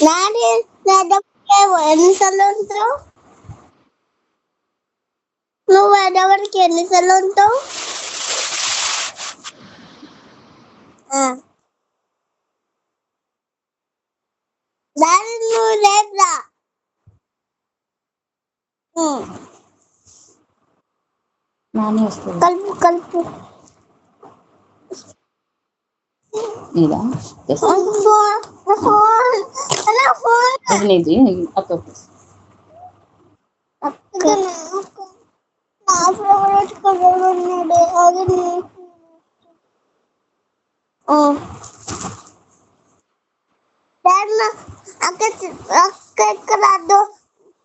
Daddy ఎన్నిసార్లు ఉంటావు? నువ్వు ఎడవరికి ఎన్నిసార్లు ఉంటావు? డాడీ నువ్వు రేపురా. కలుపు కలుపు ఇదా ఇది అక్క అక్క ఎక్కడ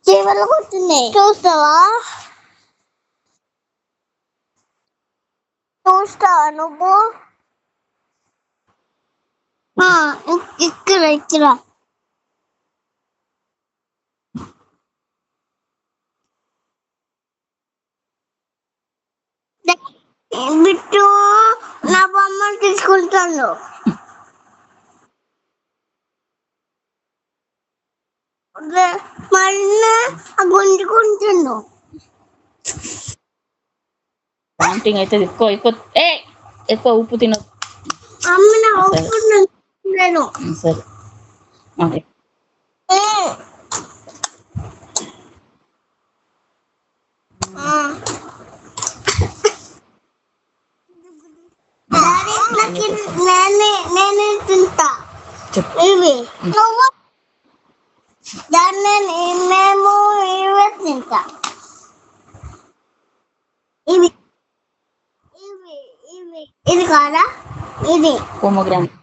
చీమలు కొట్టున్నాయి చూస్తావా? నువ్వు ఇక్కడ ఇక్కడ బిట్టు నా బొమ్మను తీసుకుంటాను. మళ్ళీ గుంజుకుంటుండు. వామిటింగ్ అయితే ఎక్కువ ఎక్కువ ఎక్కువ ఉప్పు తినదు. అమ్మ నా ఉప్పు నేను సరే నేనే తింటా ఇవి. నువ్వు దాన్ని మేము ఇవే తింటా. ఇవి ఇవి ఇవి ఇది కాదా? ఇది పోమోగ్రానేట్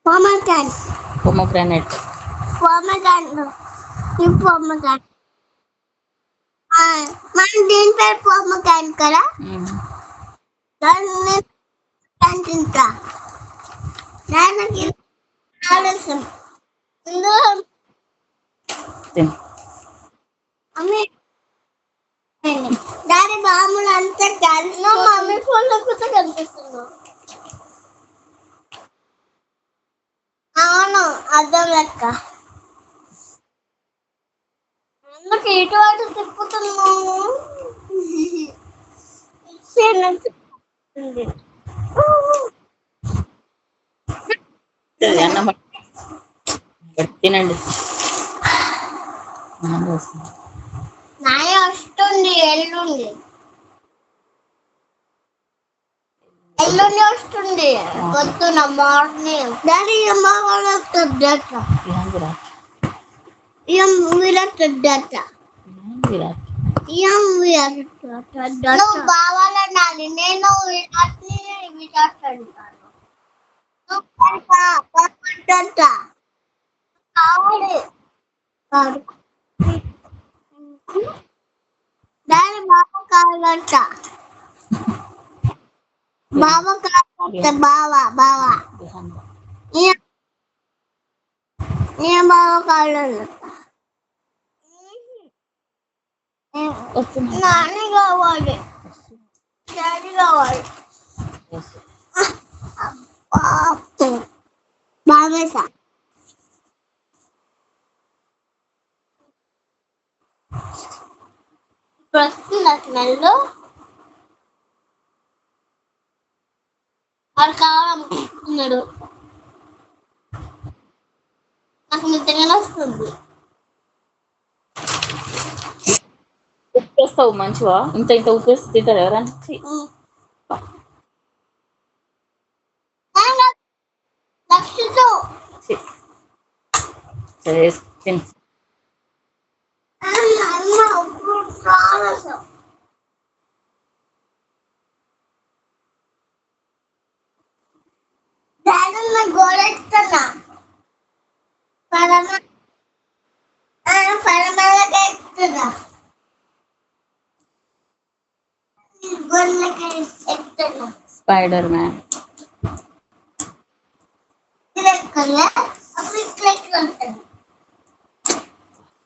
పోమోగ్రానేట్ పోమోగ్రానేట్ పోమోగ్రానేట్ ఇది పోమోగ్రానేట్. మనం దీని పేరు పోమోగ్రానేట్ కదా. దాన్ని తింటా. దానికి ఆలస్యం దాని బాములు అంతా కలిసి మమ్మీ ఫోన్ లో కూడా కనిపిస్తుంది. అవును అర్థం లెక్క. అందుకు ఇటువంటి తిప్పుతున్నాము. తినండి. నాయ వస్తుంది ఎల్లుండి వస్తుంది పొద్దున మార్నింగ్. డాడీ నువ్వు బావాలన్నాను నేను విరాట్ని విరాట్ అంటాను. దాని బావ కావాలంట. బావ కావాలంట. బావా బావా నేను బావ కావాలంట. నాని కావాలి డాడీ కావాలి. బాగా వస్తుంది స్మెల్. వాడు కావాలనుకుంటున్నాడు. నాకు నిద్రగానే వస్తుంది. ఉప్పు వేస్తావు మంచిగా. ఇంత ఇంత ఉప్పు వేసి తింటారు ఎవరన్నా? సరే తిను. గోడెస్తున్నా పరమలకెత్తున్నా గొల్లకి ఎత్తున్నా. స్పైడర్ మ్యాన్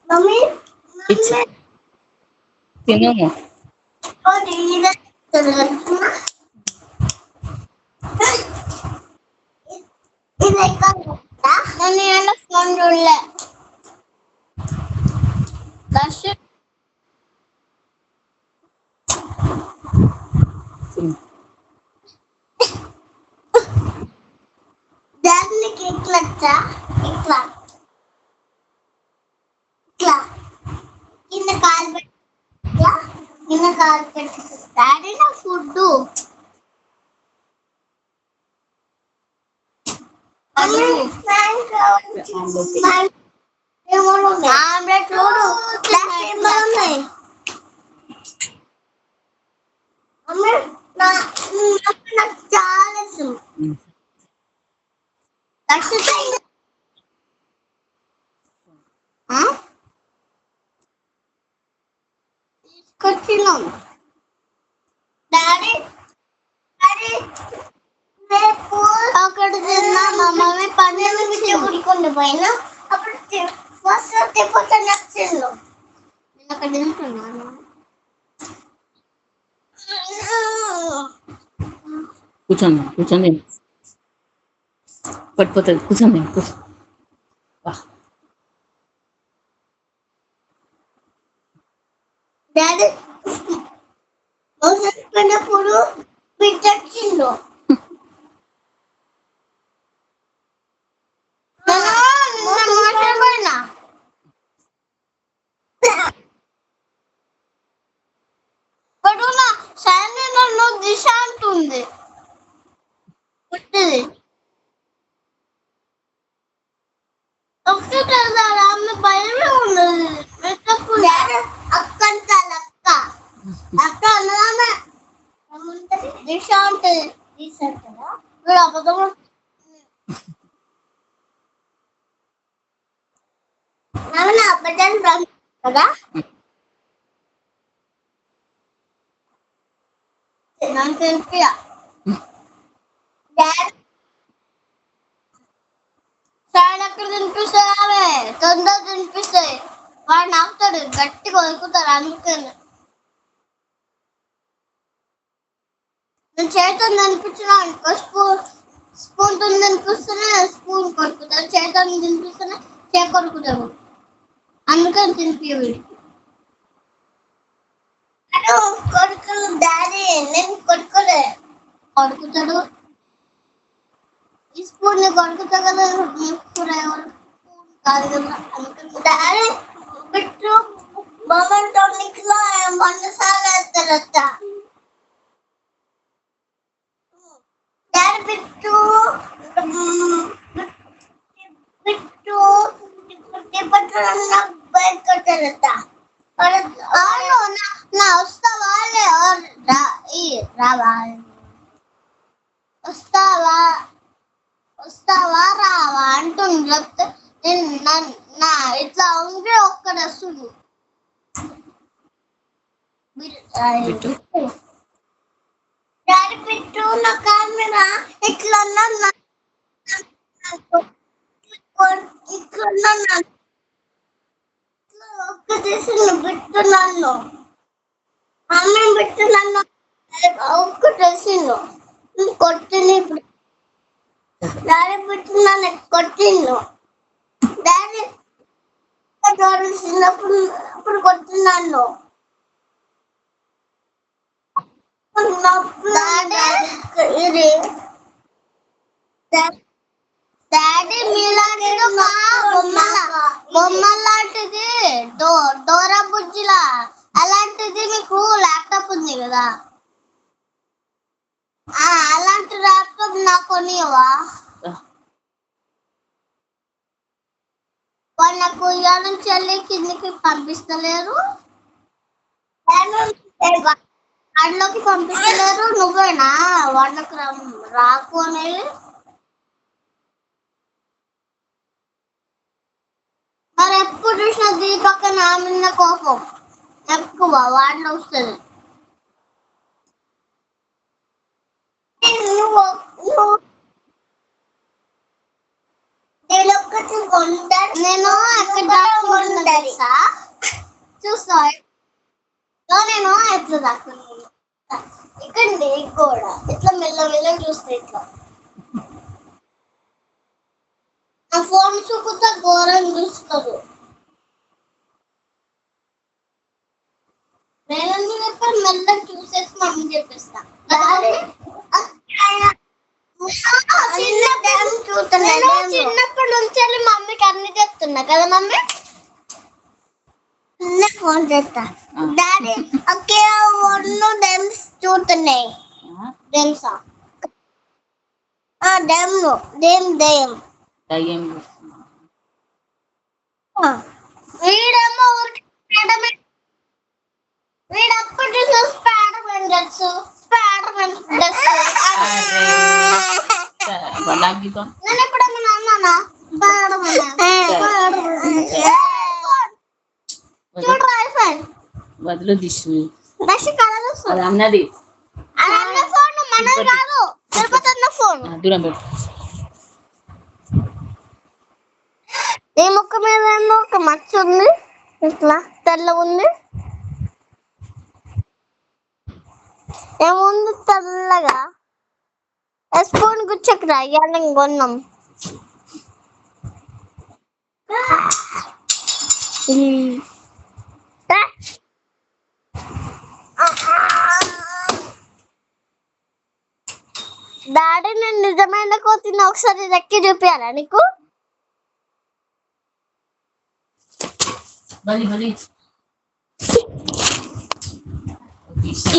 మమ్మీ తినము. చూడలే దర్శన్ దానికి ఇట్లా ఇట్లా ఇట్లా కింద కాలు పెట్టి ఇట్లా కింద కాలు పెట్టి డాడీ నా ఫుడ్ ఆమ్లెట్లు ఉన్నాయి నాకు చాలా ఇష్టం తీసుకొచ్చినాం డాడీ డాడీ రేపు అక్కడ తిన్నా మా మమ్మీ పన్నెండు నుంచి ఉడుకుండి పోయినా అప్పుడు ఫస్ట్ తిప్పక నచ్చిండు నేను అక్కడ తింటున్నాను కూర్చోండి పడిపోతుంది కూర్చోండి డాడీ పోయినప్పుడు పిచ్చొచ్చిండు మాట్లాడిపోయినా పడునా శాండీ నన్ను దిశ అంటుంది పుట్టింది ఒకటి ఆమె భయమే ఉండదు అక్కంత అక్క అక్క అన్నదామె దిశ ఉంటుంది దిశ అంటారా మీరు అబద్ధం అబద్ధాలు కదా నాకు తెలిసి సార్ అక్కడ తినిపిస్తావే తొందర తినిపిస్తాయి వాడు నాకుతాడు గట్టిగా వదుకుతారు అందుకని నేను చేతితో తినిపించిన స్పూన్ తో తినిపిస్తేనే స్పూన్ కొడుకుతారు చేతితో తినిపిస్తేనే చేయి కొడుకుతారు అందుకని తినిపి కొడుకులు డాడీ నేను కొడుకోలే కొడుకుతాడు ఈ స్పూన్ కొడుకుతా కదా కాదు కదా అందుకని డాడీ బిట్టు బొమ్మల టానిక్ లో 100 సార్లు వేస్తారట డాడీ బిట్టు బిట్టు బయట కొట్టారట నా వస్తావా వస్తావా రావా అంటుంది చెప్తే నా ఇట్లా ఉంటే ఒక్కడ వస్తుంది డాడీ పెట్టు నా కెమెరా ఇట్లా ఇట్లా ఒక్క చేసి పెట్టున్నాను అమ్మ పెట్టున్నాను ఒక్క చేసిండు కొట్టింది ఇప్పుడు డాడీ పెట్టున్నాను కొట్టిండు డాడీ చిన్నప్పుడు అప్పుడు కొట్టినాను ఇది డాడీ మీలాంటిది బొమ్మలాంటిది డోరా బుజ్జిలా అలాంటిది మీకు ల్యాప్టాప్ ఉంది కదా అలాంటి ల్యాప్టాప్ నాకు కొనివా వాళ్ళు నాకు ఇవాళ నుంచి వెళ్ళి కిందికి పంపిస్తలేరు వాడిలోకి పంపిస్తలేరు నువ్వేనా వాళ్ళకి రాకు అనేది మరి ఎప్పుడు చూసినా దీపక్క నా మీద కోపం ఎక్కువ వాడిలో వస్తుంది నేను ఎక్కడ చూస్తా నేను ఎట్లా దాక్కున్నాను ఇక్కడ కూడా ఇట్లా మెల్ల మెల్ల చూస్తా ఇట్లా ఆ ఫోన్ చూపుతా ఘోరం చూస్తారు. నేను చెప్పాను మెల్లగా చూసేసి మమ్మీ చెప్పేస్తా. చిన్నప్పటి నుంచి మమ్మీకి అన్ని చెప్తున్నా కదా మమ్మీ. ఫోన్ చేస్తా డాడీ. ఓకే ఒళ్ళు డెమ్స్ చూస్తున్నాయి. డెమ్సా డెమ్ డెమ్ దెమ్ దయ్యం వీడేమో ఊరికి వీడప్పటి Spider Man dress Spider Man dress. నేను ఎప్పుడన్నా అన్నానా స్పైడర్ మ్యాన్ చూడు ఐఫోన్ వదిలు దిష్మి దశ కలదు అది అన్నది. అది అన్న ఫోన్ మనది కాదు, తిరుపతి అన్న ఫోన్. దూరం పెట్టు. ఈ ముక్క మీద ఏమో ఒక మచ్చ ఉంది, ఇట్లా తెల్ల ఉంది. ఏముంది తెల్లగా. స్పూన్ గుచ్చకురా ఇవాళ కొన్నాం. డాడీ నేను నిజమైన కోతిని ఒకసారి రెక్కి చూపించాలా నీకు?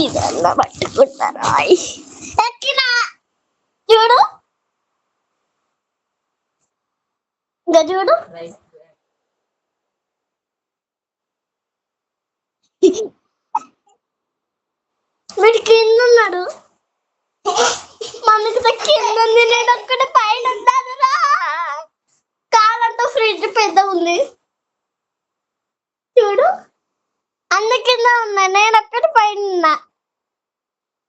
ఇదన్నా పట్టుకుంటారా? ఎక్కినా చూడు, ఇంకా చూడు. వీడి కింద ఉన్నాడు, మమ్మీకి కింద ఉంది, నేను ఒక్కటి పైన ఉన్నానురా. కాలంతో ఫ్రిడ్జ్ పెద్ద ఉంది చూడు, అన్ని కింద ఉన్నా, నేను ఒక్కటి పైన ఉన్నా.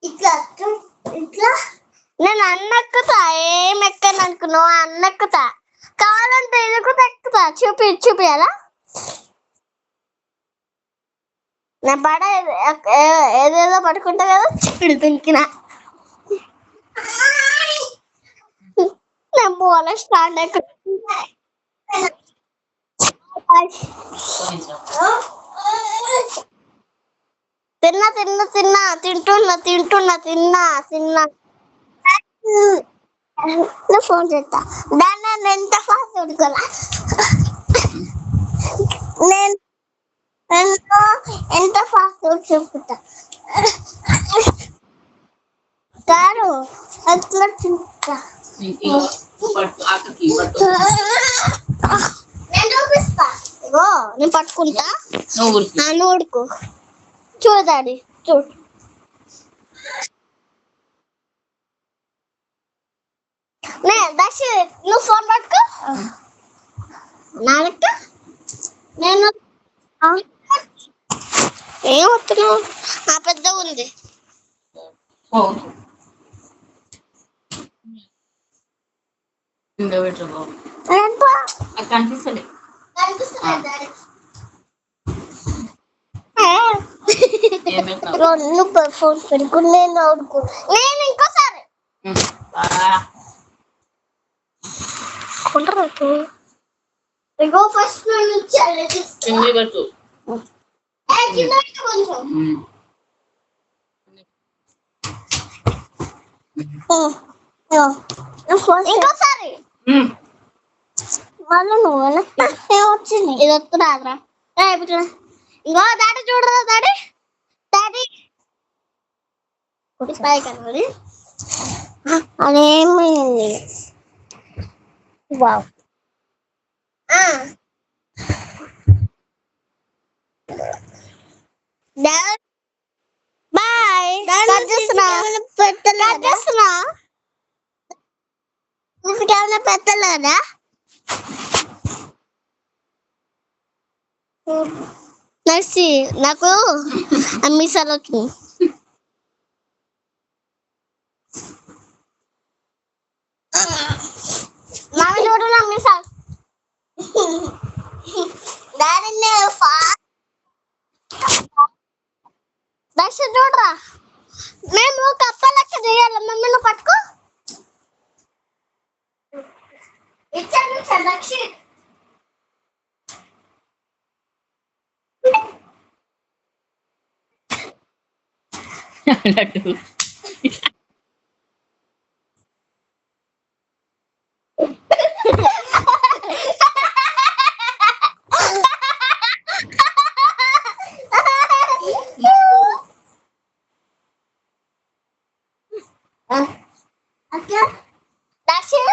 ఇట్లా ఇట్లా నేను అన్నెక్కుతా, ఏం ఎక్కను అనుకున్నావు, అన్నెక్కుతా. కావాలంటే ఎదుగుతా ఎక్కుతా. చూపియాలా? నా పడ ఏదేదో పట్టుకుంటా కదా, చిక్కుడు దుంకిన. నేను పోవాల స్టాండ్ తిన్నా తిన్నా తిన్నా తింటున్నా తింటున్నా తిన్నా తిన్నా. ఫోన్ చేస్తా దాన్ని. నేను ఎంత ఫాస్ట్ ఉడుకోలా, నేను ఎంత ఫాస్ట్ చెప్పుతా కారు అట్లా తింటా. నేను చూపిస్తా, ఇగో నేను పట్టుకుంటా, నువ్వు ఉడుకు. చూడాలి చూడు. దశ నువ్వు ఫోన్ పట్టుకో నా లెక్క. నేను ఏం వస్తున్నావు? ఆ పెద్ద ఉంది. కనిపిస్తలే. నువ్వు ఫోన్ పెట్టుకు, నేను ఆడుకో. నేను ఇంకోసారి ఇగో ఫస్ట్ పెట్టు. కొంచెం ఇంకోసారి మళ్ళీ నువ్వు వచ్చింది. ఇది వస్తురాదురా. ఇంకో దాడి చూడరా, దాడి దాడి కనబడి అదేమైంది. Wow bye. పెట్టలేదా పెట్టలేదా? నర్సి నాకు అమ్మిసాలు వచ్చింది. మామి చూడు అమ్మిసాలు. దానిని దశ చూడరా, మేము కప్పలెక్క చేయాలి. మమ్మల్ని పట్టుకో. ఇచ్చాను సెలక్షన్ లడ్డు అట్లా దక్షిణ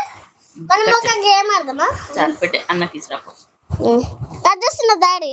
మనం ఒక గేమ్ ఆడదామా చాలు పెట్టే అన్న తీసుకురాపో చూస్తున్న డాడీ